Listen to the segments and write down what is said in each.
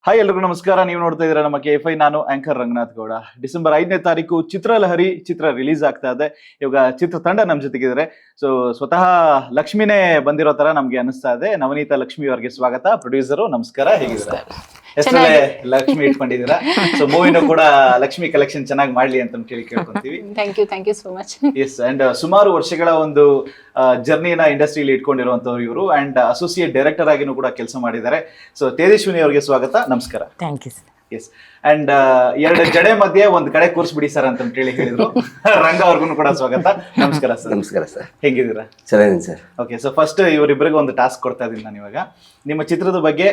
Hi ಎಲ್ರಿಗೂ ನಮಸ್ಕಾರ. ನೀವು ನೋಡ್ತಾ ಇದ್ದೀರಾ ನಮ್ಮ KFI. ನಾನು ಆಂಕರ್ ರಂಗನಾಥ್ ಗೌಡ. ಡಿಸೆಂಬರ್ 5ನೇ ತಾರೀಕು ಚಿತ್ರಲಹರಿ ಚಿತ್ರ ರಿಲೀಸ್ ಆಗ್ತಾ ಇದೆ. ಇವಾಗ ಚಿತ್ರತಂಡ ನಮ್ಮ ಜೊತೆಗಿದ್ದಾರೆ. ಸೊ ಸ್ವತಃ ಲಕ್ಷ್ಮಿನೇ ಬಂದಿರೋ ತರ ನಮ್ಗೆ ಅನಿಸ್ತಾ ಇದೆ. ನವನೀತಾ ಲಕ್ಷ್ಮಿ ಅವರಿಗೆ ಸ್ವಾಗತ. ಪ್ರೊಡ್ಯೂಸರು ನಮಸ್ಕಾರ, ಹೇಗಿದ್ದೀರಾ? ಹೆಸರಲ್ಲೇ ಲಕ್ಷ್ಮಿ ಇಟ್ಕೊಂಡಿದ್ದೀರಾ. ಸೊ ಮೂವಿನೂ ಕೂಡ ಲಕ್ಷ್ಮಿ ಕಲೆಕ್ಷನ್ ಚೆನ್ನಾಗಿ ಮಾಡ್ಲಿ ಅಂತ ಕೇಳ್ಕೊಂತೀವಿ. Thank you so much. Yes, and ಸುಮಾರು ವರ್ಷಗಳ ಒಂದು ಜರ್ನಿನ ಇಂಡಸ್ಟ್ರಿಯಲ್ಲಿ ಇಟ್ಕೊಂಡಿರುವಂತವ್ರು ಇವರು, ಅಂಡ್ ಅಸೋಸಿಯೇಟ್ ಡೈರೆಕ್ಟರ್ ಆಗಿನೂ ಕೂಡ ಕೆಲಸ ಮಾಡಿದ್ದಾರೆ. ಸೊ ತೇಜಸ್ವಿನಿ ಅವರಿಗೆ ಸ್ವಾಗತ, ನಮಸ್ಕಾರ. Thank you. ಎಸ್, ಅಂಡ್ ಎರಡು ಜಡೆ ಮಧ್ಯೆ ಒಂದ್ ಕಡೆ ಕೂರಿಸ್ಬಿಡಿ ಸರ್ ಅಂತ ಹೇಳಿ ಹೇಳಿದ್ರು. ರಂಗ ಅವ್ರಿಗೂ ಕೂಡ ಸ್ವಾಗತ, ನಮಸ್ಕಾರ ಸರ್. ನಮಸ್ಕಾರ ಸರ್, ಹೇಗಿದ್ದೀರಾ? ಚೆನ್ನಾಗಿದ್ದೀನಿ ಸರ್. ಓಕೆ, ಸೊ ಫಸ್ಟ್ ಇವರಿಬ್ಬರಿಗೆ ಒಂದು ಟಾಸ್ಕ್ ಕೊಡ್ತಾ ಇದ್ದೀನಿ ನಾನು ಇವಾಗ. ನಿಮ್ಮ ಚಿತ್ರದ ಬಗ್ಗೆ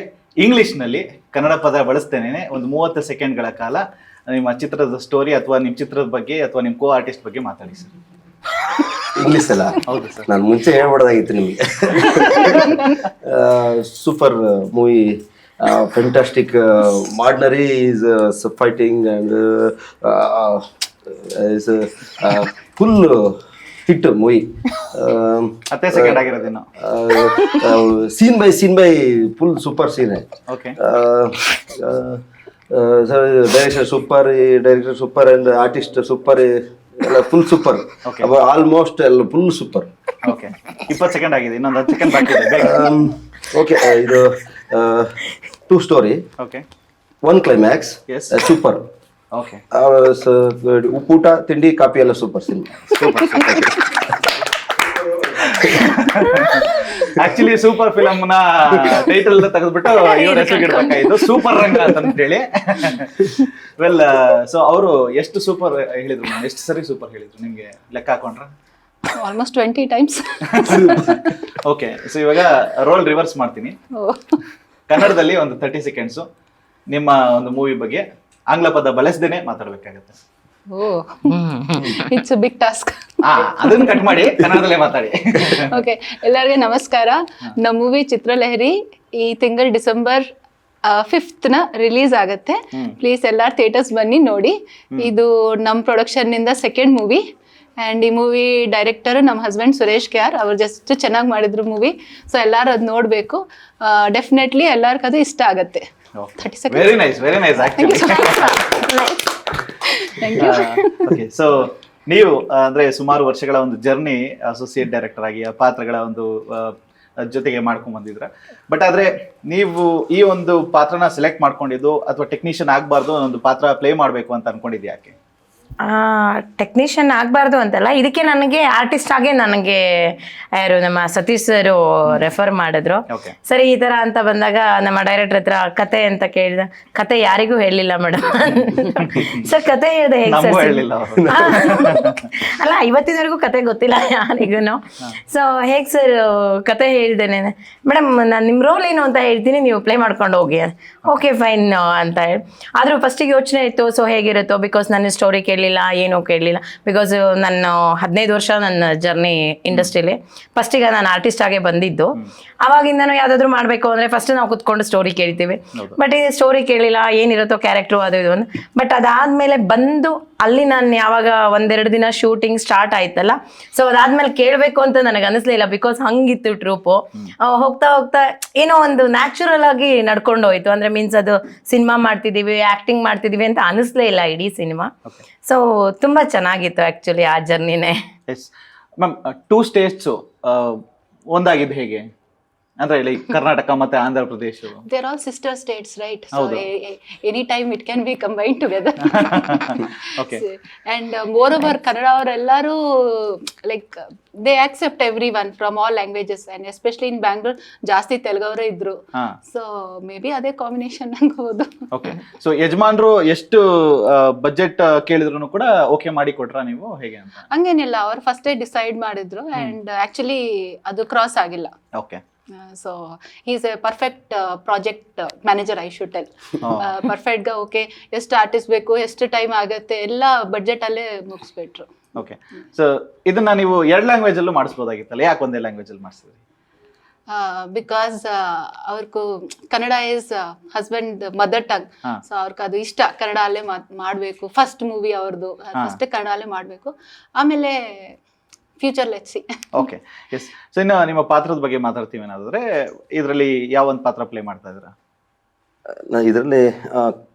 ಇಂಗ್ಲಿಷ್ ನಲ್ಲಿ ಕನ್ನಡ ಪದ ಬಳಸ್ತೇನೆ ಒಂದು 30 ಸೆಕೆಂಡ್ಗಳ ಕಾಲ ನಿಮ್ಮ ಚಿತ್ರದ ಸ್ಟೋರಿ ಅಥವಾ ನಿಮ್ಮ ಚಿತ್ರದ ಬಗ್ಗೆ ಅಥವಾ ನಿಮ್ಮ ಕೋ ಆರ್ಟಿಸ್ಟ್ ಬಗ್ಗೆ ಮಾತಾಡಿ ಸರ್. ಇಂಗ್ಲಿಷ್ ಅಲ್ಲ? ಹೌದು ಸರ್. ನಾನು ಮುಂಚೆ ಹೇಳ್ಬೋದಾಗಿತ್ತು ನಿಮಗೆ. Super movie, fantastic. ಮಾರ್ಡಿನರಿ is fighting and is full hit movie. 10 second ಆಗಿರೋದೇನು? Scene by full super scene. Okay, direction super and artist super, ಎಲ್ಲ ಫುಲ್ ಸೂಪರ್. ಆಲ್ಮೋಸ್ಟ್ ಎಲ್ಲ ಫುಲ್ ಸೂಪರ್. ಓಕೆ, 20 ಸೆಕೆಂಡ್ ಆಗಿದೆ, ಇನ್ನೊಂದು 10 ಸೆಕೆಂಡ್ ಬಾಕಿ ಇದೆ. ಓಕೆ, ಇದು 2 story, okay, 1 climax, Yes. Super. Okay, ಊಟ ತಿಂಡಿ ಕಾಫಿ ಎಲ್ಲ super cinema. Actually super film ನ ಟೈಟಲ್ ತೆಗೆದ್ಬಿಟ್ಟು ಇವ್ರ ಹೆಸರು ಇಡ್ಬೇಕಾಯ್ತು, ಸೂಪರ್ ರಂಗ ಅಂತ ಹೇಳಿ. ವೆಲ್, ಸೊ ಅವರು ಎಷ್ಟು ಸೂಪರ್ ಹೇಳಿದ್ರು, ಎಷ್ಟು ಸರಿ ಸೂಪರ್ ಹೇಳಿದ್ರು ನಿಮ್ಗೆ ಲೆಕ್ಕ ಹಾಕೊಂಡ್ರ? Almost 20 times. ಓಕೆ, ಸೊ ಇವಾಗ ರೋಲ್ ರಿವರ್ಸ್ ಮಾಡ್ತೀನಿ. ಕನ್ನಡದಲ್ಲಿ ಒಂದು 30 ಸೆಕೆಂಡ್ಸ್ ನಿಮ್ಮ ಒಂದು ಮೂವಿ ಬಗ್ಗೆ ಆಂಗ್ಲ ಪದ ಬಳಸದೇನೆ ಮಾತಾಡ್ಬೇಕಾಗತ್ತೆ. It's a big task. ಅದನ್ನ ಕಟ್ ಮಾಡಿ ಕನ್ನಡದಲ್ಲೇ ಮಾತಾಡಿ. ಓಕೆ, ಎಲ್ಲರಿಗೂ ನಮಸ್ಕಾರ. ನಮ್ಮ ಮೂವಿ ಚಿತ್ರಲಹರಿ ಈ ತಿಂಗಳು ಡಿಸೆಂಬರ್ 5th ರಿಲೀಸ್ ಆಗತ್ತೆ. ಪ್ಲೀಸ್ ಎಲ್ಲಾರು ಥಿಯೇಟರ್ಸ್ ಬನ್ನಿ ನೋಡಿ. ಇದು ನಮ್ಮ ಪ್ರೊಡಕ್ಷನ್ ನಿಂದ ಸೆಕೆಂಡ್ ಮೂವಿ, ಆ್ಯಂಡ್ ಈ ಮೂವಿ ಡೈರೆಕ್ಟರ್ ನಮ್ಮ ಹಸ್ಬೆಂಡ್ ಸುರೇಶ್ ಕೆ ಆರ್. ಅವ್ರು ಜಸ್ಟ್ ಚೆನ್ನಾಗಿ ಮಾಡಿದ್ರು ಮೂವಿ. ಸೊ ಎಲ್ಲರೂ ಅದು ನೋಡಬೇಕು. ಡೆಫಿನೆಟ್ಲಿ ಎಲ್ಲರಿಗೂ ಅದು ಇಷ್ಟ ಆಗುತ್ತೆ. 30 seconds. Very nice, very nice actually. Thank you. Okay, so ನೀವು ಅಂದ್ರೆ ಸುಮಾರು ವರ್ಷಗಳ ಒಂದು ಜರ್ನಿ ಅಸೋಸಿಯೇಟ್ ಡೈರೆಕ್ಟರ್ ಆಗಿ ಆ ಪಾತ್ರಗಳ ಒಂದು ಜೊತೆಗೆ ಮಾಡ್ಕೊಂಡ್ ಬಂದಿದ್ರ. ಬಟ್ ಆದ್ರೆ ನೀವು ಈ ಒಂದು ಪಾತ್ರನ ಸೆಲೆಕ್ಟ್ ಮಾಡ್ಕೊಂಡಿದ್ದು ಅಥವಾ ಟೆಕ್ನಿಷಿಯನ್ ಆಗ್ಬಾರ್ದು, ಒಂದು ಪಾತ್ರ ಪ್ಲೇ ಮಾಡ್ಬೇಕು ಅಂತ ಅನ್ಕೊಂಡಿದ್ಯಾ? ಯಾಕೆ ಟೆಕ್ನಿಷಿಯನ್ ಆಗಬಾರ್ದು ಅಂತಲ್ಲ, ಇದಕ್ಕೆ ನನಗೆ ಆರ್ಟಿಸ್ಟ್ ಆಗೇ ನನಗೆ ಯಾರು ನಮ್ಮ ಸತೀಶ್ ಸರ್ ರೆಫರ್ ಮಾಡಿದ್ರು. Okay. ಸರಿ ಈ ಥರ ಅಂತ ಬಂದಾಗ ನಮ್ಮ ಡೈರೆಕ್ಟರ್ ಹತ್ರ ಕತೆ ಅಂತ ಕೇಳಿದ, ಕತೆ ಯಾರಿಗೂ ಹೇಳಿಲ್ಲ ಮೇಡಮ್. ಸರ್ ಕತೆ ಹೇಳಿದೆ ಹೇಗೆ ನಮಗೂ ಸರ್? ಹೇಳಿಲ್ಲ ಅವರು. ಅಲ್ಲ, ಇವತ್ತಿನವರೆಗೂ ಕತೆ ಗೊತ್ತಿಲ್ಲ ಯಾರಿಗೂ. ಸೊ ಹೇಗೆ ಸರ್ ಕತೆ ಹೇಳ್ದೇನೆ, ಮೇಡಮ್ ನಾನು ನಿಮ್ಮ ರೋಲ್ ಏನು ಅಂತ ಹೇಳ್ತೀನಿ, ನೀವು ಪ್ಲೇ ಮಾಡ್ಕೊಂಡು ಹೋಗಿ. ಓಕೆ ಫೈನ್ ಅಂತ ಹೇಳಿ. ಆದರೂ ಫಸ್ಟಿಗೆ ಯೋಚನೆ ಇತ್ತು, ಸೊ ಹೇಗಿರುತ್ತೋ, ಬಿಕಾಸ್ ನನ್ನ ಸ್ಟೋರಿ ಕೇಳಲಿಲ್ಲ, ಏನೂ ಕೇಳಲಿಲ್ಲ. ಬಿಕಾಸ್ ನಾನು 15 ವರ್ಷ ನನ್ನ ಜರ್ನಿ ಇಂಡಸ್ಟ್ರಿಲಿ. ಫಸ್ಟಿಗೆ ನಾನು ಆರ್ಟಿಸ್ಟ್ ಆಗೇ ಬಂದಿದ್ದು. ಅವಾಗಿಂದನೂ ಯಾವುದಾದ್ರೂ ಮಾಡಬೇಕು ಅಂದರೆ ಫಸ್ಟ್ ನಾವು ಕುತ್ಕೊಂಡು ಸ್ಟೋರಿ ಕೇಳ್ತೀವಿ. ಬಟ್ ಈ ಸ್ಟೋರಿ ಕೇಳಿಲ್ಲ, ಏನಿರುತ್ತೋ ಕ್ಯಾರೆಕ್ಟ್ರು ಅದು ಇದು ಅಂತ. ಬಟ್ ಅದಾದಮೇಲೆ ಬಂದು ಅಲ್ಲಿ ನಾನು ಯಾವಾಗ 1-2 ದಿನ ಶೂಟಿಂಗ್ ಸ್ಟಾರ್ಟ್ ಆಯ್ತಲ್ಲ, ಸೊ ಅದಾದ್ಮೇಲೆ ಕೇಳಬೇಕು ಅಂತ ನನಗೆ ಅನಿಸ್ಲಿಲ್ಲ. Because ಹಂಗಿತ್ತು troupe. ಹೋಗ್ತಾ ಹೋಗ್ತಾ ಏನೋ ಒಂದು ನ್ಯಾಚುರಲ್ ಆಗಿ ನಡ್ಕೊಂಡು ಹೋಯ್ತು. ಅಂದರೆ ಮೀನ್ಸ್ ಅದು ಸಿನಿಮಾ ಮಾಡ್ತಿದ್ದೀವಿ, ಆ್ಯಕ್ಟಿಂಗ್ ಮಾಡ್ತಿದ್ದೀವಿ ಅಂತ ಅನಿಸ್ಲೇ ಇಲ್ಲ ಇಡೀ ಸಿನಿಮಾ. ಸೊ ತುಂಬ ಚೆನ್ನಾಗಿತ್ತು ಆ್ಯಕ್ಚುಲಿ ಆ ಜರ್ನಿನೇ. ಎಸ್ ಮ್ಯಾಮ್, 2 ಸ್ಟೇಟ್ಸ್ ಒಂದಾಗಿದ್ದು ಹೇಗೆ? ಅಂದ್ರೆ ಲೈಕ್ ಕರ್ನಾಟಕ ಮತ್ತೆ Andhra Pradesh. They are all sister states, right? So anytime it can be combined together. Okay. And moreover, Kannada ಅವರೆಲ್ಲರೂ like they accept everyone from all languages, and especially in Bangalore ಜಾಸ್ತಿ ತೆಲುಗವರೇ ಇದ್ರು. So may be ಅದೇ combination ಅನ್ಕೋಬಹುದು. Okay, so ಯಜಮಾನ್ರು ಎಷ್ಟು budget ಕೇಳಿದ್ರು ಕೂಡ okay ಮಾಡಿ ಕೊಟ್ರಾ ನೀವು, ಹೇಗೆ ಅಂತ? ಹಂಗೇನಿಲ್ಲ, ಅವ್ರು ಫಸ್ಟೇ ಡಿಸೈಡ್ ಮಾಡಿದ್ರು. ಅಂಡ್ ಆಕ್ಚುಲಿ ಅದು ಕ್ರಾಸ್ ಆಗಿಲ್ಲ. Okay, so is A perfect project manager, I should tell. Perfect ಗ ಓಕೆ, ಎಷ್ಟು ಆರ್ಟಿಸ್ಟ್ ಬೇಕು, ಎಷ್ಟು ಟೈಮ್ ಆಗುತ್ತೆ, ಎಲ್ಲ ಬಡ್ಜೆಟ್ ಅಲ್ಲೇ ಮುಗಿಸ್ಬಿಟ್ರು. ಓಕೆ, ಸೊ ಇದನ್ನ ನೀವು 2 ಲ್ಯಾಂಗ್ವೇಜ್ ಅಲ್ಲೂ ಮಾಡಿಸ್ಬೋದಾಗಿತ್ತಲ್ಲ, ಯಾಕೆ ಒಂದೇ ಲ್ಯಾಂಗ್ವೇಜ್ ಅಲ್ಲಿ ಮಾಡಿಸಿದ್ರಿ? ಬಿಕಾಸ್ ಅವ್ರಿಗೂ Kannada is husband mother tongue. So ಅವ್ರಿಗೆ ಅದು ಇಷ್ಟ, ಕನ್ನಡ ಅಲ್ಲೇ ಮಾಡಬೇಕು. ಫಸ್ಟ್ ಮೂವಿ ಅವ್ರದ್ದು, ಫಸ್ಟ್ ಕನ್ನಡ ಅಲ್ಲೇ ಮಾಡಬೇಕು. ಆಮೇಲೆ future let's see. Okay, yes. So ಇನ್ನು ನಿಮ್ಮ ಪಾತ್ರದ ಬಗ್ಗೆ ಮಾತಾಡ್ತೀವಿ ಏನಾದ್ರೆ, ಇದರಲ್ಲಿ ಯಾವ ಒಂದು ಪಾತ್ರ ಪ್ಲೇ ಮಾಡ್ತಾ ಇದ್ದೀರಾ? ಇದರಲ್ಲಿ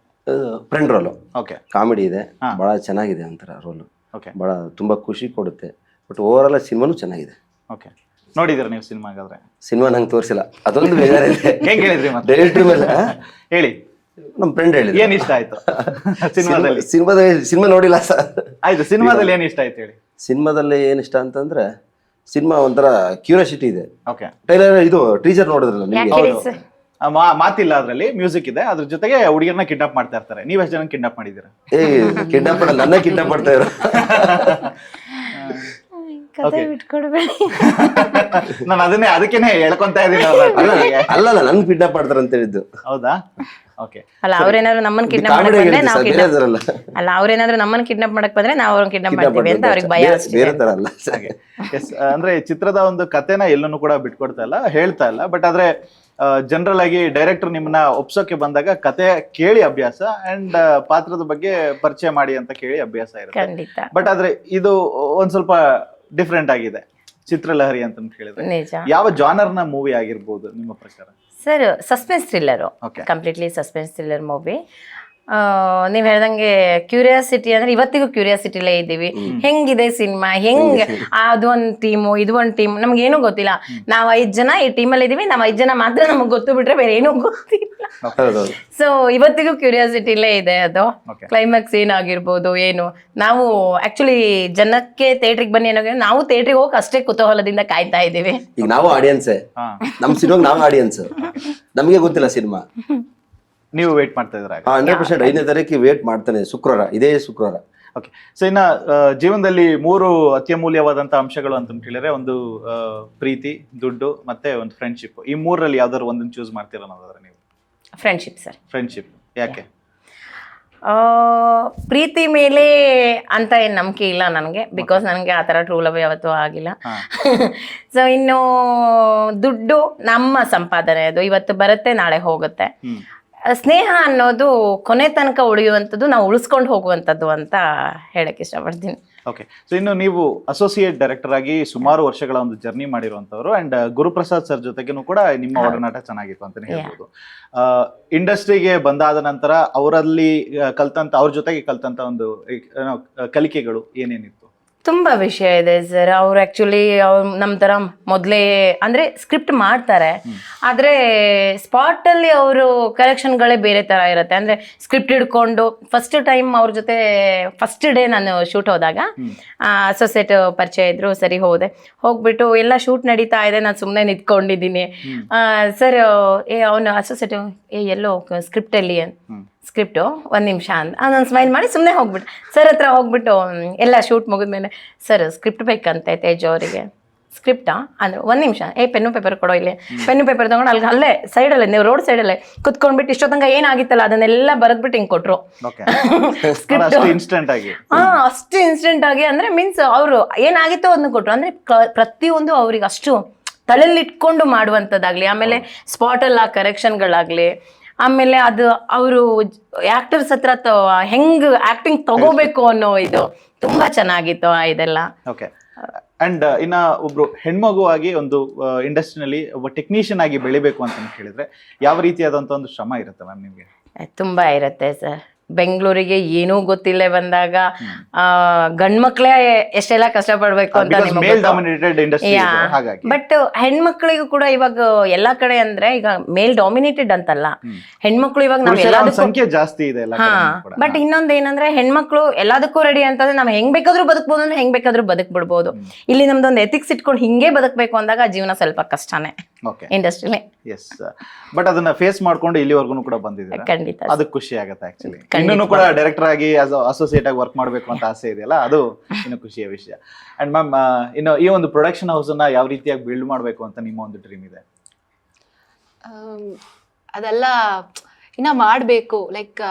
ಫ್ರೆಂಡ್ ರೋಲು, ಓಕೆ ಕಾಮಿಡಿ ಇದೆ, ಭಾಳ ಚೆನ್ನಾಗಿದೆ ಒಂಥರ ರೋಲು, ಓಕೆ ಭಾಳ ತುಂಬ ಖುಷಿ ಕೊಡುತ್ತೆ. ಬಟ್ ಓವರಾಲ್ ಸಿನಿಮಾನು ಚೆನ್ನಾಗಿದೆ. ಓಕೆ, ನೋಡಿದ್ದೀರಾ ನೀವು ಸಿನಿಮಾ ಹಾಗಾದ್ರೆ? ಸಿನಿಮಾ ನಂಗೆ ತೋರಿಸಿಲ್ಲ, ಅದೊಂದು ಬೇಜಾರಿದೆ. ಹೆಂಗ್ ಹೇಳಿದ್ರಿ ಮತ್ತೆ? ಡೈರೆಕ್ಟ್ರ್ ಮೇಲೆ ಹೇಳಿ, ನಮ್ಮ ಫ್ರೆಂಡ್ ಹೇಳಿದ್ರು. ಏನ್ ಇಷ್ಟ ಆಯ್ತು ಸಿನಿಮಾದಲ್ಲಿ? ಸಿನಿಮಾ ನೋಡಿಲ್ಲ ಸರ್. ಆಯ್ತು, ಸಿನಿಮಾದಲ್ಲಿ ಏನ್ ಇಷ್ಟ ಆಯ್ತು ಹೇಳಿ. ಸಿನಿಮಾದಲ್ಲಿ ಏನು ಇಷ್ಟ ಅಂತಂದ್ರೆ, ಸಿನಿಮಾ ಒಂಥರ ಕ್ಯೂರಿಯಾಸಿಟಿ ಇದೆ. ಓಕೆ, ಟ್ರೈಲರ್ ಇದು ಟೀಚರ್ ನೋಡಿದ್ರಲ್ಲ ನಿಮಗೆ? ಯಾಕೆ ಮಾತಿಲ್ಲ, ಅದ್ರಲ್ಲಿ ಮ್ಯೂಸಿಕ್ ಇದೆ, ಅದ್ರ ಜೊತೆಗೆ ಹುಡುಗಿಯನ್ನ ಕಿಡ್ನಾಪ್ ಮಾಡ್ತಾ ಇರ್ತಾರೆ. ನೀವ್ ಎಷ್ಟು ಜನ ಕಿಡ್ನಾಪ್ ಮಾಡಿದ್ದೀರಾ? ಕಿಡ್ನಾಪ್ ಮಾಡಲ್ಲ, ನನ್ನ ಕಿಡ್ನಾಪ್ ಮಾಡ್ತಾ ಇರೋ. ಕತೆ ಬಿಟ್ಕೊಡ್ಬೇಡಿ. ನಾನು ಅದಕ್ಕೇನೆ ಹೇಳ್ಕೊಂತ ಇದ್ದೀನಿ. ಅಲ್ಲ ನನ್ ಕಿಡ್ನಾಪ್ ಮಾಡ್ತಾರ ಅಂತ ಹೇಳಿದ್ದು. ಹೌದಾ? ಓಕೆ. ಅಲ್ಲ, ಅವ್ರೇನಾದ್ರು ನಮ್ಮನ್ನ ಕಿಡ್ನಾಪ್ ಮಾಡಕ್ ಬಂದ್ರೆ ನಾವು ಅಲ್ಲ, ಅವ್ರೇನಾದ್ರು ನಮ್ಮನ್ನ ಕಿಡ್ನಾಪ್ ಮಾಡಕ್ ಬಂದ್ರೆ ನಾವು ಅವ್ರನ್ನ ಕಿಡ್ನಾಪ್ ಮಾಡ್ತೀವಿ ಅಂತ ಅವ್ರಿಗೆ ಭಯ. ಬೇರೆ ತರ ಅಲ್ಲ. ಅಂದ್ರೆ ಚಿತ್ರದ ಒಂದು ಕಥೆನ ಎಲ್ಲೂ ಕೂಡ ಬಿಟ್ಕೊಡ್ತಾ ಇಲ್ಲ, ಹೇಳ್ತಾ ಇಲ್ಲ. ಬಟ್ ಆದ್ರೆ ಜನರಲ್ ಆಗಿ ಡೈರೆಕ್ಟರ್ ನಿಮ್ಮನ್ನ ಒಪ್ಸೋಕೆ ಬಂದಾಗ ಕತೆ ಕೇಳಿ ಅಭ್ಯಾಸ ಅಂಡ್ ಪಾತ್ರದ ಬಗ್ಗೆ ಪರಿಚಯ ಮಾಡಿ ಅಂತ ಕೇಳಿ ಅಭ್ಯಾಸ ಇರುತ್ತೆ. ಖಂಡಿತ. ಬಟ್ ಆದ್ರೆ ಇದು ಒಂದ್ ಸ್ವಲ್ಪ ಡಿಫ್ರೆಂಟ್ ಆಗಿದೆ, ಚಿತ್ರಲಹರಿ ಅಂತ ಹೇಳಿದ್ರೆ. ನಿಜ. ಯಾವ ಜಾನರ್ನ ಮೂವಿ ಆಗಿರ್ಬೋದು ನಿಮ್ಮ ಪ್ರಕಾರ? Sir, suspense thriller, Okay. Completely suspense thriller movie. ನೀವ್ ಹೇಳ್ದಂಗೆ ಕ್ಯೂರಿಯಾಸಿಟಿ ಅಂದ್ರೆ ಇವತ್ತಿಗೂ ಕ್ಯೂರಿಯಾಸಿಟಿಲೇ ಇದ್ದೀವಿ. ಹೆಂಗಿದೆ ಸಿನಿಮಾ, ಅದು ಒಂದ್ ಟೀಮು, ಇದು ಒಂದ್ ಟೀಮ್, ನಮ್ಗೆ ಏನೂ ಗೊತ್ತಿಲ್ಲ. ನಾವ್ 5 ಜನ ಈ ಟೀಮಲ್ಲಿ ಇದೀವಿ, ನಾವ್ 5 ಜನ ಮಾತ್ರ ನಮಗ್ ಗೊತ್ತು, ಬಿಟ್ರೆ ಬೇರೆ ಏನೂ ಗೊತ್ತಿಲ್ಲ. ಸೊ ಇವತ್ತಿಗೂ ಕ್ಯೂರಿಯಾಸಿಟಿಲೇ ಇದೆ ಅದು. ಕ್ಲೈಮ್ಯಾಕ್ಸ್ ಏನಾಗಿರ್ಬೋದು ಏನು, ನಾವು ಆಕ್ಚುಲಿ ಜನಕ್ಕೆ ಥಿಯೇಟ್ರಿಗೆ ಬನ್ನಿ ಅನ್ನೋ, ನಾವು ಥಿಯೇಟ್ರಿಗೆ ಹೋಗಿ ಅಷ್ಟೇ ಕುತೂಹಲದಿಂದ ಕಾಯ್ತಾ ಇದೀವಿ. ಈಗ ನಾವು ಆಡಿಯನ್ಸೇ, ನಮ್ ಸಿನಿಮಾಗ್ ನಾವು ಆಡಿಯನ್ಸ್, ನಮ್ಗೆ ಗೊತ್ತಿಲ್ಲ ಸಿನಿಮಾ. ನೀವು ವೇಟ್ ಮಾಡ್ತಾ ಇದ್ರ? 100% 5ನೇ ತಾರೀಕಿಗೆ ವೇಟ್ ಮಾಡ್ತಾನೆ, ಶುಕ್ರವಾರ, ಇದೇ ಶುಕ್ರವಾರ. ಓಕೆ. ಸೊ ಇನ್ನ ಜೀವನದಲ್ಲಿ 3 ಅತ್ಯಮೂಲ್ಯವಾದಂತ ಅಂಶಗಳು ಅಂತ ಹೇಳಿದ್ರೆ, ಒಂದು ಪ್ರೀತಿ, ದುಡ್ಡು, ಮತ್ತೆ ಒಂದು ಫ್ರೆಂಡ್ಶಿಪ್. ಈ 3ರಲ್ಲಿ ಯಾವ್ದಾದ್ರು ಒಂದನ್ನು ಚೂಸ್ ಮಾಡ್ತೀರಾ ಅನ್ನೋದಾದ್ರೆ ನೀವು? Friendship sir. ಫ್ರೆಂಡ್ಶಿಪ್ ಯಾಕೆ? ಪ್ರೀತಿ ಮೇಲೆ ಅಂತ ಏನ್ ನಂಬಿಕೆ ಇಲ್ಲ ನನಗೆ, ಬಿಕಾಸ್ ನನಗೆ ಆ ಥರ ಟ್ರೂ ಲವ್ ಯಾವತ್ತೂ ಆಗಿಲ್ಲ. ಸೊ ಇನ್ನು ದುಡ್ಡು ನಮ್ಮ ಸಂಪಾದನೆ, ಅದು ಇವತ್ತು ಬರುತ್ತೆ ನಾಳೆ ಹೋಗುತ್ತೆ. ಸ್ನೇಹ ಅನ್ನೋದು ಕೊನೆ ತನಕ ಉಳಿಯುವಂಥದ್ದು, ನಾವು ಉಳಿಸ್ಕೊಂಡು ಹೋಗುವಂಥದ್ದು ಅಂತ ಹೇಳಕ್ ಇಷ್ಟಪಡ್ತೀನಿ. ಓಕೆ. ಸೊ ಇನ್ನು ನೀವು ಅಸೋಸಿಯೇಟ್ ಡೈರೆಕ್ಟರ್ ಆಗಿ ಸುಮಾರು ವರ್ಷಗಳ ಒಂದು ಜರ್ನಿ ಮಾಡಿರುವಂತವ್ರು, ಅಂಡ್ ಗುರುಪ್ರಸಾದ್ ಸರ್ ಜೊತೆಗೂ ಕೂಡ ನಿಮ್ಮ ಒಡನಾಟ ಚೆನ್ನಾಗಿತ್ತು ಅಂತಾನೆ ಹೇಳ್ಬೋದು. ಇಂಡಸ್ಟ್ರಿಗೆ ಬಂದಾದ ನಂತರ ಅವರಲ್ಲಿ ಕಲ್ತಂತ, ಅವ್ರ ಜೊತೆಗೆ ಕಲ್ತಂತ ಒಂದು ಕಲಿಕೆಗಳು ಏನೇನಿತ್ತು? ತುಂಬ ವಿಷಯ ಇದೆ ಸರ್. ಅವ್ರು ಆ್ಯಕ್ಚುಲಿ ನಮ್ಮ ಥರ ಮೊದಲೇ ಅಂದರೆ ಸ್ಕ್ರಿಪ್ಟ್ ಮಾಡ್ತಾರೆ, ಆದರೆ ಸ್ಪಾಟಲ್ಲಿ ಅವರು ಕರೆಕ್ಷನ್ಗಳೇ ಬೇರೆ ಥರ ಇರುತ್ತೆ. ಅಂದರೆ ಸ್ಕ್ರಿಪ್ಟ್ ಹಿಡ್ಕೊಂಡು ಫಸ್ಟ್ ಟೈಮ್ ಅವ್ರ ಜೊತೆ ಫಸ್ಟ್ ಡೇ ನಾನು ಶೂಟ್ ಹೋದಾಗ ಅಸೋಸಿಯೇಟ್ ಪರಿಚಯ ಇದ್ರು, ಸರಿ ಹೋದೆ. ಹೋಗ್ಬಿಟ್ಟು ಎಲ್ಲ ಶೂಟ್ ನಡೀತಾ ಇದೆ, ನಾನು ಸುಮ್ಮನೆ ನಿಂತ್ಕೊಂಡಿದ್ದೀನಿ. ಸರ್, ಅವನು ಅಸೋಸಿಯೇಟ್ ಎಲ್ಲೋ ಸ್ಕ್ರಿಪ್ಟಲ್ಲಿ ಸ್ಕ್ರಿಪ್ಟು 1 ನಿಮಿಷ ಅಂತ ನಾನು ಸ್ಮೈಲ್ ಮಾಡಿ ಸುಮ್ಮನೆ ಹೋಗ್ಬಿಟ್ಟು ಸರ್ ಹತ್ರ ಹೋಗ್ಬಿಟ್ಟು ಎಲ್ಲ ಶೂಟ್ ಮುಗಿದ್ಮೇಲೆ, ಸರ್ ಸ್ಕ್ರಿಪ್ಟ್ ಬೇಕಂತೆ ತೇಜ್ ಅವರಿಗೆ. ಸ್ಕ್ರಿಪ್ಟಾ ಅಂದರು. 1 ನಿಮಿಷ, ಪೆನ್ನು ಪೇಪರ್ ಕೊಡೋ, ಇಲ್ಲಿ ಪೆನ್ನು ಪೇಪರ್ ತೊಗೊಂಡು ಅಲ್ಲೇ ಸೈಡಲ್ಲೇ, ನೀವು ರೋಡ್ ಸೈಡಲ್ಲೇ ಕುತ್ಕೊಂಡ್ಬಿಟ್ಟು ಇಷ್ಟೊತ್ತಂಗ ಏನಾಗಿತ್ತಲ್ಲ ಅದನ್ನೆಲ್ಲ ಬರೆದ್ಬಿಟ್ಟು ಹಿಂಗೆ ಕೊಟ್ಟರು ಸ್ಕ್ರಿಪ್ಟ್. ಅಷ್ಟು ಇನ್ಸ್ಟೆಂಟ್ ಆಗಿ, ಅಂದರೆ ಮೀನ್ಸ್ ಅವರು ಏನಾಗಿತ್ತೋ ಅದನ್ನ ಕೊಟ್ಟರು. ಅಂದರೆ ಪ್ರತಿಯೊಂದು ಅವ್ರಿಗೆ ಅಷ್ಟು ತಲೆಯಲ್ಲಿ ಇಟ್ಕೊಂಡು ಮಾಡುವಂಥದ್ದಾಗಲಿ, ಆಮೇಲೆ ಸ್ಪಾಟಲ್ಲಿ ಆ ಕರೆಕ್ಷನ್ಗಳಾಗಲಿ, ಆಮೇಲೆ ಅದು ಅವರು ಆಕ್ಟರ್ಸ್ ಹತ್ರ ಹೆಂಗ್ ಆಕ್ಟಿಂಗ್ ತಗೋಬೇಕು ಅನ್ನೋ ಇದು ತುಂಬಾ ಚೆನ್ನಾಗಿತ್ತು ಇದೆಲ್ಲ. ಓಕೆ. ಅಂಡ್ ಇನ್ನ ಒಬ್ರು ಹೆಣ್ಮಗು ಆಗಿ ಒಂದು ಇಂಡಸ್ಟ್ರಿನಲ್ಲಿ ಒಬ್ಬ ಟೆಕ್ನಿಷಿಯನ್ ಆಗಿ ಬೆಳಿಬೇಕು ಅಂತ ಹೇಳಿದ್ರೆ ಯಾವ ರೀತಿಯಾದಂತ ಒಂದು ಶ್ರಮ ಇರುತ್ತೆ ಮ್ಯಾಮ್ ನಿಮ್ಗೆ? ತುಂಬಾ ಇರುತ್ತೆ ಸರ್. ಬೆಂಗಳೂರಿಗೆ ಏನೂ ಗೊತ್ತಿಲ್ಲ ಬಂದಾಗ ಗಂಡ್ಮಕ್ಳೇ ಎಷ್ಟೆಲ್ಲ ಕಷ್ಟಪಡ್ಬೇಕು ಅಂತ ಬಟ್ ಹೆಣ್ಮಕ್ಳಿಗೂ ಕೂಡ ಇವಾಗ ಎಲ್ಲಾ ಕಡೆ ಅಂದ್ರೆ ಈಗ ಮೇಲ್ ಡಾಮಿನೇಟೆಡ್ ಅಂತಲ್ಲ, ಹೆಣ್ಮಕ್ಳು ಇವಾಗ ನಾವ್ ಸಂಖ್ಯೆ ಜಾಸ್ತಿ ಇದೆ. ಬಟ್ ಇನ್ನೊಂದ್ ಏನಂದ್ರೆ ಹೆಣ್ಮಕ್ಳು ಎಲ್ಲದಕ್ಕೂ ರೆಡಿ ಅಂತಂದ್ರೆ ನಾವ್ ಹೆಂಗ್ ಬೇಕಾದ್ರೂ ಬದುಕ್ಬೋದು ಅಂದ್ರೆ ಹೆಂಗ್ ಬೇಕಾದ್ರೂ ಬದುಕ್ಬಿಡ್ಬೋದು. ಇಲ್ಲಿ ನಮ್ದೊಂದು ಎಥಿಕ್ಸ್ ಇಟ್ಕೊಂಡು ಹಿಂಗೆ ಬದುಕ್ಬೇಕು ಅಂದಾಗ ಜೀವನ ಸ್ವಲ್ಪ ಕಷ್ಟನೇ ಇಂಡಸ್ಟ್ರಿಲಿ. ಎಸ್, ಬಟ್ ಅದನ್ನ ಫೇಸ್ ಮಾಡ್ಕೊಂಡು ಇಲ್ಲಿವರೆಗೂ ಕೂಡ ಬಂದಿದ್ದಾರೆ. ಖಂಡಿತ ಅದಕ್ಕೆ ಖುಷಿ ಆಗುತ್ತೆ. ಆಕ್ಚುಲಿ ಇನ್ನೂ ಕೂಡ ಡೈರೆಕ್ಟರ್ ಆಗಿ ಅಸೋಸಿಯೇಟ್ ಆಗಿ ವರ್ಕ್ ಮಾಡಬೇಕು ಅಂತ ಆಸೆ ಇದೆಯಲ್ಲ, ಅದು ಇನ್ನು ಖುಷಿಯ ವಿಷಯ. ಅಂಡ್ ಮ್ಯಾಮ್, ಇನ್ನು ಈ ಒಂದು ಪ್ರೊಡಕ್ಷನ್ ಹೌಸ್ ಅನ್ನ ಯಾವ ರೀತಿಯಾಗಿ ಬಿಲ್ಡ್ ಮಾಡಬೇಕು ಅಂತ ನಿಮ್ಮ ಒಂದು ಡ್ರೀಮ್ ಇದೆ? ಅದೆಲ್ಲ ಇನ್ನ ಮಾಡಬೇಕು. ಲೈಕ್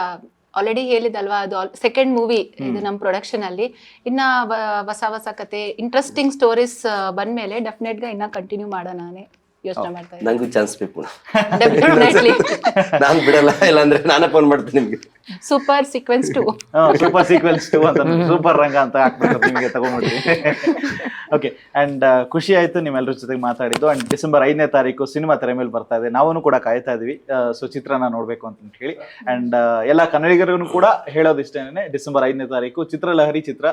ಆಲ್ರೆಡಿ ಹೇಳಿದಲ್ವಾ, ಅದು ಸೆಕೆಂಡ್ ಮೂವಿ ಇದು ನಮ್ಮ ಪ್ರೊಡಕ್ಷನ್ ಅಲ್ಲಿ. ಇನ್ನ ಹೊಸ ಹೊಸ ಕತೆ, ಇಂಟ್ರೆಸ್ಟಿಂಗ್ ಸ್ಟೋರೀಸ್ ಬಂದ್ಮೇಲೆ ಡೆಫಿನೆಟ್గా ಇನ್ನ ಕಂಟಿನ್ಯೂ ಮಾಡೋಣ. ಯೋಚನೆ ಮಾಡ್ತಾ ಇದ್ದೀನಿ. ನಂಗೂ ಚಾನ್ಸ್ ಬೇಕು ಡೆಫಿನೆಟ್ಲಿ ನಾನು ಬಿಡಲ್ಲ, ಇಲ್ಲಾಂದ್ರೆ ನಾನೇ ಫೋನ್ ಮಾಡ್ತೀನಿ ನಿಮ್ಗೆ. Super sequence 2. ಸೂಪರ್ ಸೀಕ್ವೆನ್ಸ್ 2 ಅಂತ ಸೂಪರ್ ರಂಗ ಅಂತ ಹಾಕ್ಬೇಕು ನಿಮಗೆ ತಗೊಂಡ್ಬಿಡ್ರಿ. ಓಕೆ, ಅಂಡ್ ಖುಷಿ ಆಯ್ತು ನಿಮ್ಮೆಲ್ಲರ ಜೊತೆಗೆ ಮಾತಾಡಿದ್ದು. ಅಂಡ್ ಡಿಸೆಂಬರ್ 5ನೇ ತಾರೀಕು ಸಿನಿಮಾ ತೆರೆ ಮೇಲೆ ಬರ್ತಾ ಇದೆ, ನಾವು ಕೂಡ ಕಾಯ್ತಾ ಇದೀವಿ. ಸೊ ಚಿತ್ರನ ನೋಡ್ಬೇಕು ಅಂತ ಹೇಳಿ. ಅಂಡ್ ಎಲ್ಲ ಕನ್ನಡಿಗರಿಗೂ ಕೂಡ ಹೇಳೋದಿಷ್ಟೇನೆ, ಡಿಸೆಂಬರ್ 5ನೇ ತಾರೀಕು ಚಿತ್ರಲಹರಿ ಚಿತ್ರ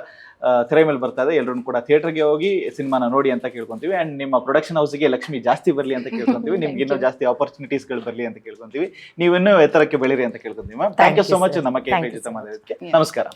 ತೆರೆ ಮೇಲೆ ಬರ್ತಾ ಇದೆ. ಎಲ್ಲರೂ ಕೂಡ ಥಿಯೇಟರ್ಗೆ ಹೋಗಿ ಸಿನಿಮಾನ ನೋಡಿ ಅಂತ ಕೇಳ್ಕೊಂತೀವಿ. ಅಂಡ್ ನಿಮ್ಮ ಪ್ರೊಡಕ್ಷನ್ ಹೌಸ್ಗೆ ಲಕ್ಷ್ಮಿ ಜಾಸ್ತಿ ಬರ್ಲಿ ಅಂತ ಕೇಳ್ಕೊಂತೀವಿ. ನಿಮ್ಗೆ ಇನ್ನೂ ಜಾಸ್ತಿ ಆಪರ್ಚುನಿಟೀಸ್ಗಳು ಬರ್ಲಿ ಅಂತ ಕೇಳ್ಕೊಂತೀವಿ. ನೀವಿನ್ನೂ ಎತ್ತರಕ್ಕೆ ಬೆಳಿರಿ ಅಂತ ಕೇಳ್ಕೊಂತೀವಿ ma'am. Thank you so much ನಮ್ಮ KFI ಜೊತೆ ಮಾತಾಡೋದಕ್ಕೆ. ನಮಸ್ಕಾರ.